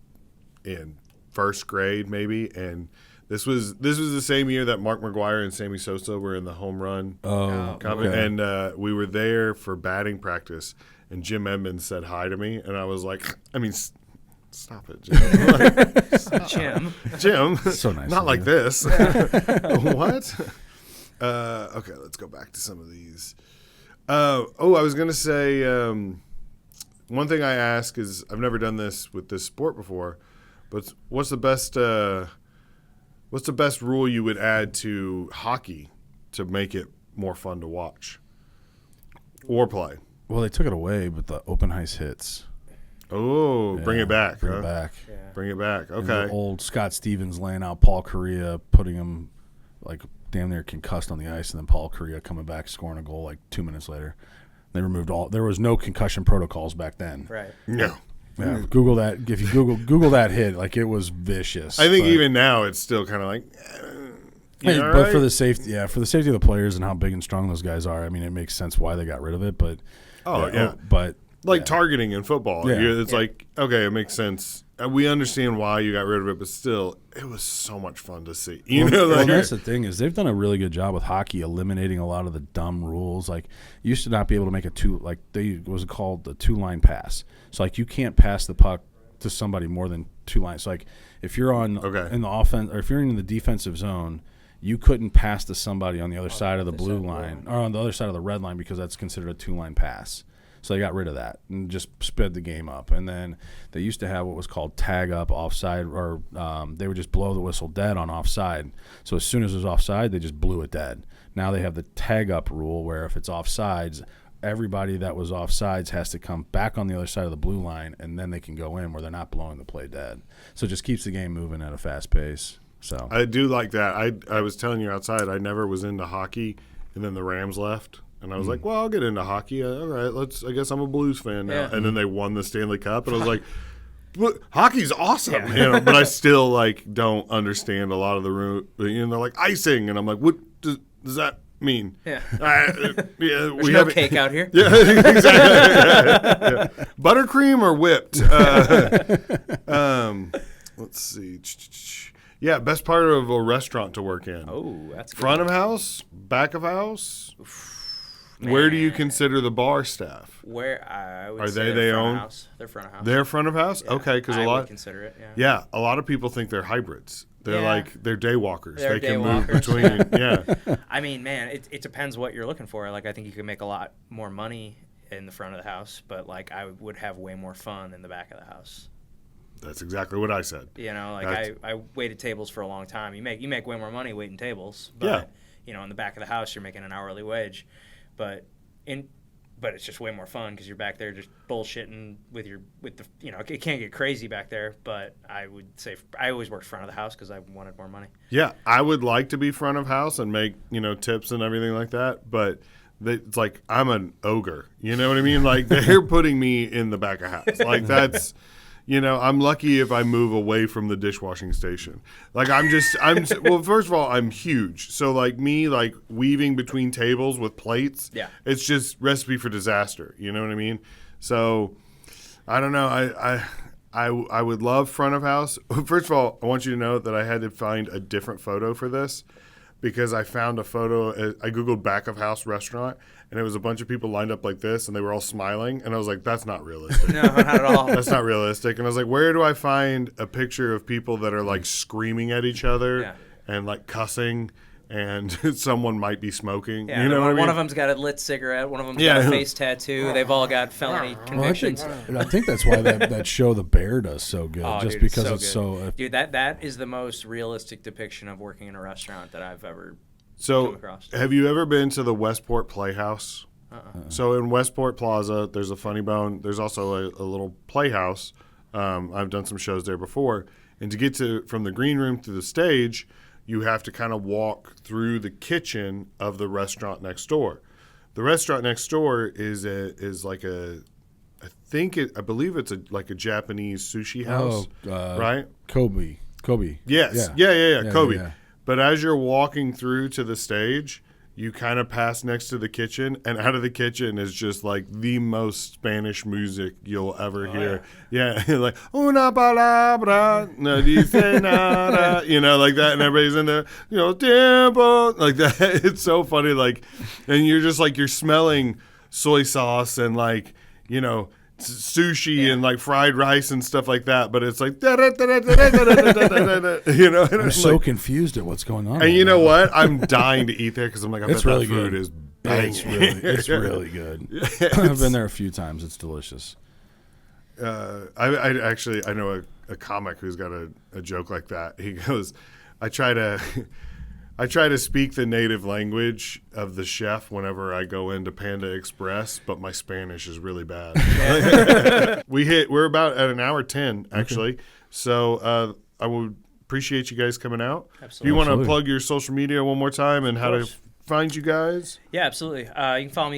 in first grade maybe, and this was the same year that Mark McGuire and Sammy Sosa were in the home run. Okay. And we were there for batting practice, and Jim Edmonds said hi to me, and I was like, I mean, stop it, Jim. Jim. So nice. Not of like you. this. What? Okay, let's go back to some of these. I was gonna say one thing I ask is I've never done this with this sport before, but what's the best rule you would add to hockey to make it more fun to watch or play? Well, they took it away with the open ice hits. Oh, bring Yeah, it back. Bring huh? it back. Yeah. Bring it back. And Okay. the old Scott Stevens laying out Paul Correa, putting him like damn near concussed on the ice, and then Paul Correa coming back, scoring a goal like 2 minutes later. They removed all. There was no concussion protocols back then. Right. No. Yeah, Google that. If you Google that hit, like it was vicious. I think but- even now it's still kind of like. Hey, all but right? for the safety, for the safety of the players and how big and strong those guys are, I mean, it makes sense why they got rid of it. But but like targeting in football. Yeah. It's like, okay, it makes sense. We understand why you got rid of it, but still, it was so much fun to see. Well, that's the thing is they've done a really good job with hockey eliminating a lot of the dumb rules. Like you used to not be able to make was called the 2-line pass. So like you can't pass the puck to somebody more than 2 lines. So like if you're in the offense or if you're in the defensive zone, you couldn't pass to somebody on the other side of the blue line or on the other side of the red line because that's considered a 2-line pass. So they got rid of that and just sped the game up. And then they used to have what was called tag up offside, or they would just blow the whistle dead on offside. So as soon as it was offside, they just blew it dead. Now they have the tag up rule where if it's offsides, everybody that was offsides has to come back on the other side of the blue line, and then they can go in where they're not blowing the play dead. So it just keeps the game moving at a fast pace. So I do like that. I was telling you outside, I never was into hockey, and then the Rams left. And I was like, well, I'll get into hockey. All right, I guess I'm a Blues fan now. Yeah. And then they won the Stanley Cup, and I was like, look, hockey's awesome. Yeah. But I still don't understand a lot of the they're like icing, and I'm like, what does that mean? Yeah. There's There's no cake out here. Yeah, exactly. Yeah. Buttercream or whipped? Let's see. Yeah, best part of a restaurant to work in. Oh, that's good. Front of house, back of house. Where do you consider the bar staff? Where I would Are say they they're front own? of house. They're front of house. They're front of house? Yeah, Okay, because I a would lot. consider it. Yeah. Yeah, a lot of people think they're hybrids. They're Yeah. they're day walkers. They're they day can walkers. move between. Yeah. I mean, man, it depends what you're looking for. Like, I think you can make a lot more money in the front of the house, but like I would have way more fun in the back of the house. That's exactly what I said. You know, like That's- I waited tables for a long time. You make way more money waiting tables, but Yeah. you know, in the back of the house you're making an hourly wage, but it's just way more fun because you're back there just bullshitting with the it can't get crazy back there. But I would say I always worked front of the house because I wanted more money. Yeah, I would like to be front of house and make tips and everything like that, but it's like I'm an ogre. You know what I mean? Like they're putting me in the back of house. Like that's. I'm lucky if I move away from the dishwashing station. Like well, first of all, I'm huge. So like me, like weaving between tables with plates, Yeah. it's just recipe for disaster. You know what I mean? So I don't know. I would love front of house. First of all, I want you to know that I had to find a different photo for this because I found a photo. I Googled back of house restaurant, and it was a bunch of people lined up like this, and they were all smiling. And I was like, that's not realistic. No, not at all. That's not realistic. And I was like, where do I find a picture of people that are like screaming at each other Yeah. and like cussing and someone might be smoking? Yeah, you know what I mean? one of them's got a lit cigarette. One of them's Yeah. got a face tattoo. They've all got felony convictions. I think that's why that show The Bear does so good, Oh, just dude, because so it's good. so. Dude, that is the most realistic depiction of working in a restaurant that I've ever come So, across. have you ever been to the Westport Playhouse? So in Westport Plaza, there's a Funny Bone. There's also a little playhouse. I've done some shows there before. And to get from the green room to the stage, you have to kind of walk through the kitchen of the restaurant next door. The restaurant next door is like a, I believe it's like a Japanese sushi house, right? Kobe. Yes. Yeah. Kobe. Yeah. But as you're walking through to the stage, you kind of pass next to the kitchen, and out of the kitchen is just like the most Spanish music you'll ever hear. Yeah, like una palabra, no dice nada, like that, and everybody's in there, tiempo, like that. It's so funny, like, and you're just like you're smelling soy sauce and like sushi and like fried rice and stuff like that, but it's like I'm so confused at what's going on. And you know what? I'm dying to eat there because I'm like, I bet really that food good. is banging. It's really good. I've been there a few times. It's delicious. I know a comic who's got a joke like that. He goes, I try to speak the native language of the chef whenever I go into Panda Express, but my Spanish is really bad. We're about at an hour 10 actually. Okay. So I would appreciate you guys coming out. Absolutely. Do you want to plug your social media one more time and how to find you guys? Yeah, absolutely. You can follow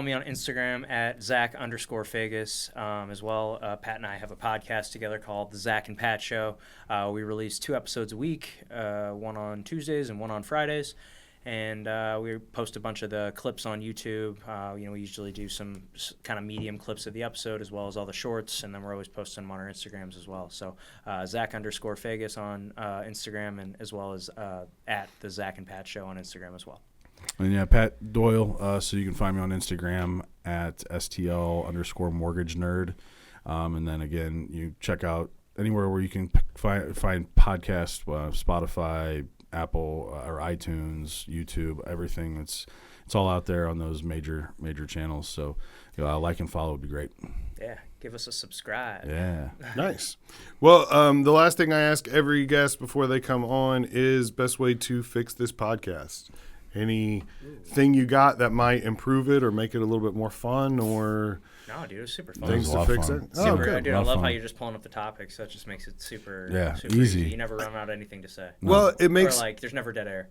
me on Instagram at Zach_Fagas as well. Pat and I have a podcast together called The Zach and Pat Show. We release 2 episodes a week, one on Tuesdays and one on Fridays. And we post a bunch of the clips on YouTube. We usually do some kind of medium clips of the episode as well as all the shorts, and then we're always posting them on our Instagrams as well. So Zach_Fagas on Instagram, and as well as at the Zach and Pat Show on Instagram as well. And yeah, Pat Doyle. So you can find me on Instagram at STL_mortgage nerd. And then again, you check out anywhere where you can find podcasts, Spotify, Apple, or iTunes, YouTube, everything. It's all out there on those major channels. So like and follow would be great. Yeah, give us a subscribe. Yeah. Nice. Well, the last thing I ask every guest before they come on is best way to fix this podcast. Anything you got that might improve it or make it a little bit more fun, or no, dude, it was super fun. Things to fix it. Super, good. Dude, I love how you're just pulling up the topics. That just makes it super easy. You never run out of anything to say. Well, it makes there's never dead air.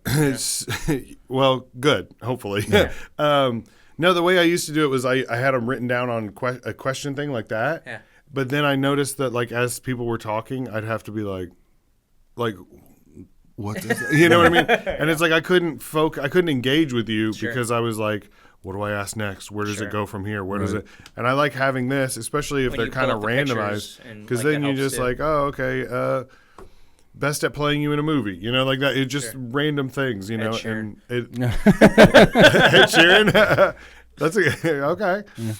Well, good. Hopefully. Yeah. No, the way I used to do it was I had them written down on a question thing like that. Yeah. But then I noticed that like as people were talking, I'd have to be like. What is it? You know what I mean? And it's like I couldn't engage with you because I was like, what do I ask next? Where does it go from here? Where does it? And I like having this, especially if they're kind of randomized, because then you just like, oh, okay, best at playing you in a movie, like that. It's just random things, Ed Sheeran. and it. Ed Sheeran. That's okay. Yeah.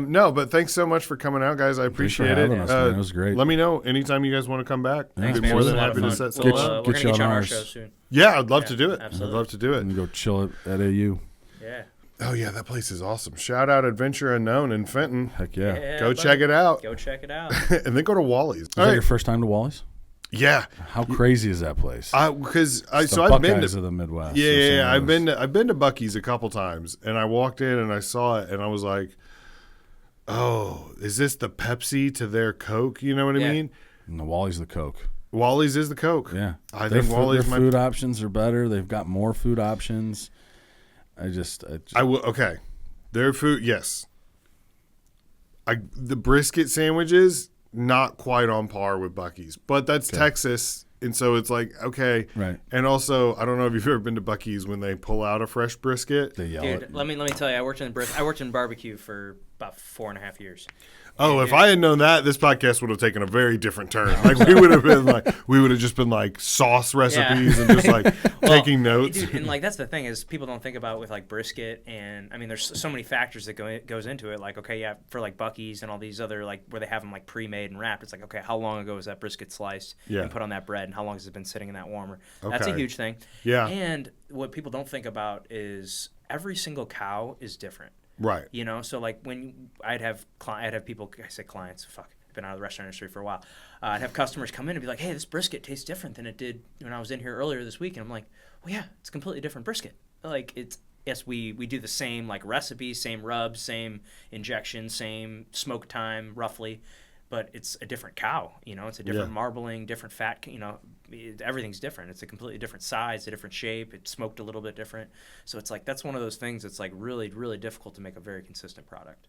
No, but thanks so much for coming out, guys. I appreciate it. Us, man. It was great. Let me know anytime you guys want to come back. Thanks, I'd be more than happy to set something up. We're going to get you on our show soon. Yeah, I'd love to do it. Absolutely. I'd love to do it. And go chill at AU. Yeah. Oh, yeah, that place is awesome. Shout out Adventure Unknown in Fenton. Heck yeah. Go check it out. Go check it out. And then go to Wally's. Is that your first time to Wally's? Yeah. How crazy is that place? I've been to the Midwest. Yeah. I've been to Buc-ee's a couple times, and I walked in and I saw it, and I was like, oh, is this the Pepsi to their Coke? You know what I mean? No, Wally's the Coke. Wally's is the Coke. Yeah. I think Wally's their food options are better. They've got more food options. I will. Okay. Their food, yes. The brisket sandwiches, not quite on par with Buc-ee's, but that's Texas, and so it's like, okay. Right. And also, I don't know if you've ever been to Buc-ee's when they pull out a fresh brisket. They yell Dude, let me tell you, I worked in barbecue for about 4.5 years. Oh, if I had known that, this podcast would have taken a very different turn. Like we would have just been like sauce recipes and just like taking notes. Dude, and like that's the thing is people don't think about with like brisket, and I mean there's so many factors that goes into it. Like for like Buc-ee's and all these other like where they have them like pre-made and wrapped. It's like okay, how long ago was that brisket sliced and put on that bread, and how long has it been sitting in that warmer? Okay. That's a huge thing. Yeah. And what people don't think about is every single cow is different. Right. So like when I'd have people, I say clients, fuck, I've been out of the restaurant industry for a while. I'd have customers come in and be like, hey, this brisket tastes different than it did when I was in here earlier this week. And I'm like, well, yeah, it's a completely different brisket. Like yes, we do the same like recipe, same rubs, same injection, same smoke time roughly. but it's a different cow. It's a different marbling, different fat. Everything's different. It's a completely different size, a different shape. It's smoked a little bit different. So it's like that's one of those things that's like really, really difficult to make a very consistent product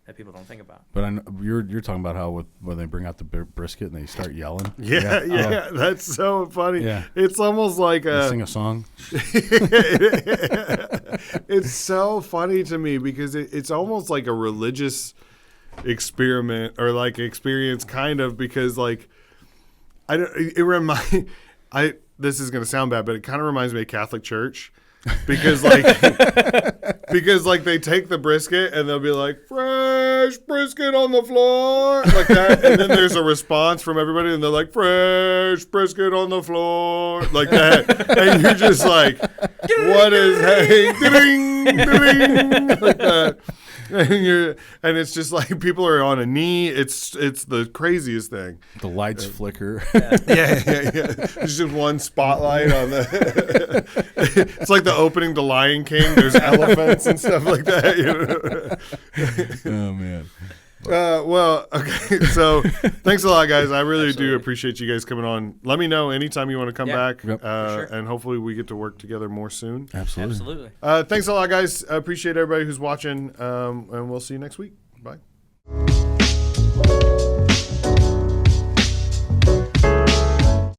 that people don't think about. But I know you're talking about how when they bring out the brisket and they start yelling. Yeah, that's so funny. Yeah. It's almost like They sing a song. It's so funny to me because it's almost like a religious experiment or like experience kind of, because like this is going to sound bad, but it kind of reminds me of Catholic Church. Because like they take the brisket and they'll be like, fresh brisket on the floor, like that, and then there's a response from everybody and they're like, fresh brisket on the floor, like that, and you're just like, what is ding, ding, like that. And it's just like people are on a knee. It's the craziest thing. The lights flicker. Yeah. There's just one spotlight on the. It's like the opening to Lion King. There's elephants and stuff like that. Oh man. Well, okay. So thanks a lot, guys. I really do appreciate you guys coming on. Let me know anytime you want to come back. Yep. Sure. And hopefully we get to work together more soon. Absolutely. Thanks a lot, guys. I appreciate everybody who's watching. And we'll see you next week. Bye.